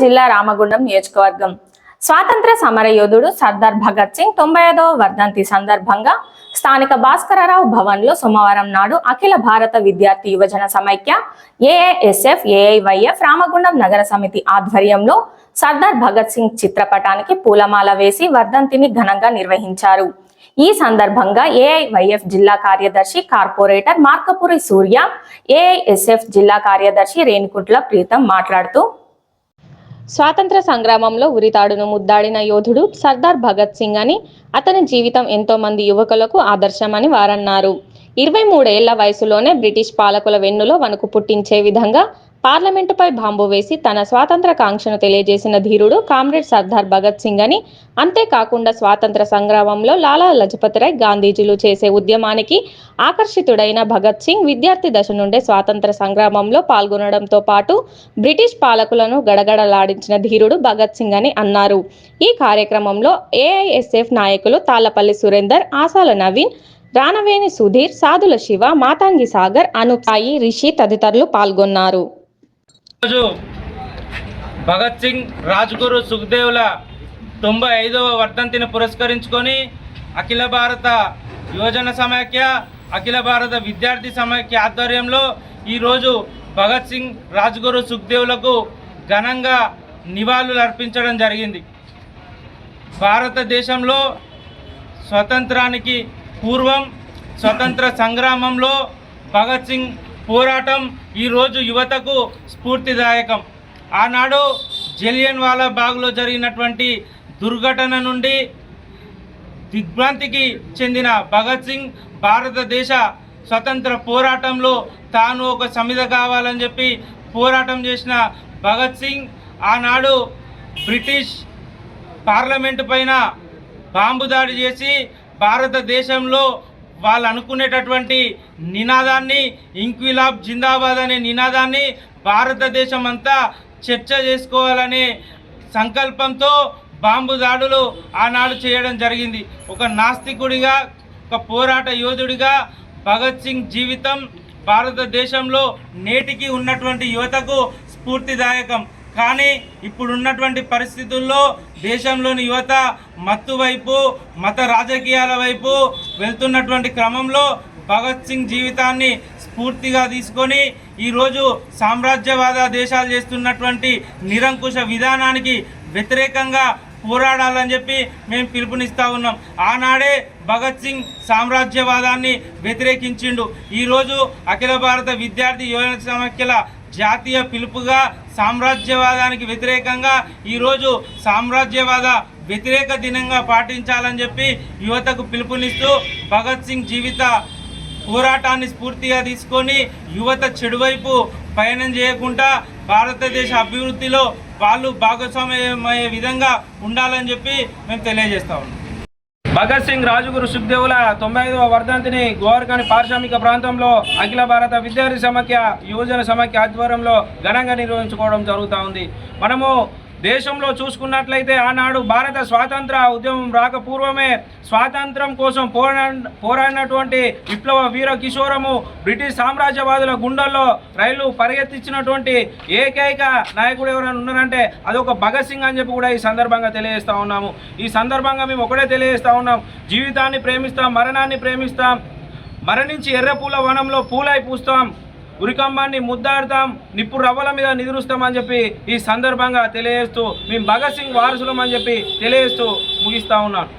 జిల్లా రామగుండం నియోజకవర్గం స్వాతంత్ర సమరయోధుడు సర్దార్ భగత్ సింగ్ 95వ వర్ధంతి సందర్భంగా స్థానిక భాస్కరరావు భవన్లో సోమవారం నాడు అఖిల భారత విద్యార్థి యువజన సమైక్య ఏఐఎస్ఎఫ్ ఏఐవైఎఫ్ రామగుండం నగర సమితి ఆధ్వర్యంలో సర్దార్ భగత్ సింగ్ చిత్రపటానికి పూలమాల వేసి వర్ధంతిని ఘనంగా నిర్వహించారు. ఈ సందర్భంగా ఏఐవైఎఫ్ జిల్లా కార్యదర్శి కార్పొరేటర్ మార్కపురి సూర్య, ఏఐఎస్ఎఫ్ జిల్లా కార్యదర్శి రేణికుంట్ల ప్రీతం మాట్లాడుతూ స్వాతంత్ర సంగ్రామంలో ఉరితాడును ముద్దాడిన యోధుడు సర్దార్ భగత్ సింగ్ అని, అతని జీవితం ఎంతో మంది యువకులకు ఆదర్శమని వారన్నారు. 23 ఏళ్ల వయసులోనే బ్రిటిష్ పాలకుల వెన్నులో వణుకు పుట్టించే విధంగా పార్లమెంటుపై బాంబు వేసి తన స్వాతంత్ర కాంక్షను తెలియజేసిన ధీరుడు కామ్రేడ్ సర్దార్ భగత్ సింగ్ అని, అంతేకాకుండా స్వాతంత్ర సంగ్రామంలో లాలా లజపత్ రాయ్, గాంధీజీలు చేసే ఉద్యమానికి ఆకర్షితుడైన భగత్ సింగ్ విద్యార్థి దశ నుండే స్వాతంత్ర సంగ్రామంలో పాల్గొనడంతో పాటు బ్రిటిష్ పాలకులను గడగడలాడించిన ధీరుడు భగత్ సింగ్ అని అన్నారు. ఈ కార్యక్రమంలో ఏఐఎస్ఎఫ్ నాయకులు తాళ్లపల్లి సురేందర్, ఆసాల నవీన్, రానవేని సుధీర్, సాదుల శివ, మాతంగి సాగర్, అనుసాయి, రిషి తదితరులు పాల్గొన్నారు. భగత్ సింగ్, రాజ్గురు సుఖ్దేవ్ల 95వ వర్ధంతిని పురస్కరించుకొని అఖిల భారత యువజన సమైక్య, అఖిల భారత విద్యార్థి సమైక్య ఆధ్వర్యంలో ఈరోజు భగత్ సింగ్, రాజ్గురు సుఖ్దేవ్లకు ఘనంగా నివాళులు అర్పించడం జరిగింది. భారతదేశంలో స్వతంత్రానికి పూర్వం స్వతంత్ర సంగ్రామంలో భగత్ సింగ్ పోరాటం ఈరోజు యువతకు స్ఫూర్తిదాయకం. ఆనాడు జలియన్వాలా బాగ్లో జరిగినటువంటి దుర్ఘటన నుండి దిగ్భ్రాంతికి చెందిన భగత్ సింగ్ భారతదేశ స్వతంత్ర పోరాటంలో తాను ఒక సమిధ కావాలని చెప్పి పోరాటం చేసిన భగత్ సింగ్ ఆనాడు బ్రిటిష్ పార్లమెంటు పైన బాంబు దాడి చేసి భారతదేశంలో వాళ్ళు అనుకునేటటువంటి నినాదాన్ని, ఇంక్విలాబ్ జిందాబాద్ అనే నినాదాన్ని భారతదేశం అంతా చర్చ చేసుకోవాలనే సంకల్పంతో బాంబు దాడులు ఆనాడు చేయడం జరిగింది. ఒక నాస్తికుడిగా, ఒక పోరాట యోధుడిగా భగత్ సింగ్ జీవితం భారతదేశంలో నేటికి ఉన్నటువంటి యువతకు స్ఫూర్తిదాయకం. కానీ ఇప్పుడున్నటువంటి పరిస్థితుల్లో దేశంలోని యువత మత్తు వైపు, మత రాజకీయాల వైపు వెళ్తున్నటువంటి క్రమంలో భగత్ సింగ్ జీవితాన్ని స్ఫూర్తిగా తీసుకొని ఈరోజు సామ్రాజ్యవాద దేశాలు చేస్తున్నటువంటి నిరంకుశ విధానానికి వ్యతిరేకంగా పోరాడాలని చెప్పి మేము పిలుపునిస్తూ ఉన్నాం. ఆనాడే భగత్ సింగ్ సామ్రాజ్యవాదాన్ని వ్యతిరేకించిండు. ఈరోజు అఖిల భారత విద్యార్థి యువజన సమైక్యల జాతీయ పిలుపుగా సామ్రాజ్యవాదానికి వ్యతిరేకంగా ఈరోజు సామ్రాజ్యవాద వ్యతిరేక దినంగా పాటించాలని చెప్పి యువతకు పిలుపునిస్తూ భగత్ సింగ్ జీవిత పోరాటాన్ని స్ఫూర్తిగా తీసుకొని యువత చెడువైపు పయనం చేయకుండా భారతదేశ అభివృద్ధిలో వాళ్ళు భాగస్వామ్యమయ్యే విధంగా ఉండాలని చెప్పి మేము తెలియజేస్తా ఉన్నాం. భగత్ సింగ్, రాజ్గురు సుఖ్దేవ్ల 95వ వర్ధంతిని గోవర్ఖని పారిశ్రామిక ప్రాంతంలో అఖిల భారత విద్యార్థి సమైక్య యువజన సమైక్య ఆధ్వర్యంలో ఘనంగా నిర్వహించుకోవడం జరుగుతూ ఉంది. మనము దేశంలో చూసుకున్నట్లయితే ఆనాడు భారత స్వాతంత్ర ఉద్యమం రాకపూర్వమే స్వాతంత్రం కోసం పోరాడినటువంటి విప్లవ వీర కిషోరము, బ్రిటిష్ సామ్రాజ్యవాదుల గుండెల్లో రైలు పరిగెత్తించినటువంటి ఏకైక నాయకుడు ఎవరైనా ఉన్నారంటే అదొక భగత్ సింగ్ అని చెప్పి కూడా ఈ సందర్భంగా తెలియజేస్తూ ఉన్నాము. ఈ సందర్భంగా మేము ఒకటే తెలియజేస్తూ ఉన్నాం, జీవితాన్ని ప్రేమిస్తాం, మరణాన్ని ప్రేమిస్తాం, మరణించి ఎర్రపూల వనంలో పూలై పూస్తాం, ఉరికంబాన్ని ముద్దాడుతాం, నిప్పు రవ్వల మీద నిదురుస్తామని చెప్పి ఈ సందర్భంగా తెలియజేస్తూ మేము భగత్ సింగ్ వారసులం అని చెప్పి తెలియజేస్తూ ముగిస్తూ ఉన్నాను.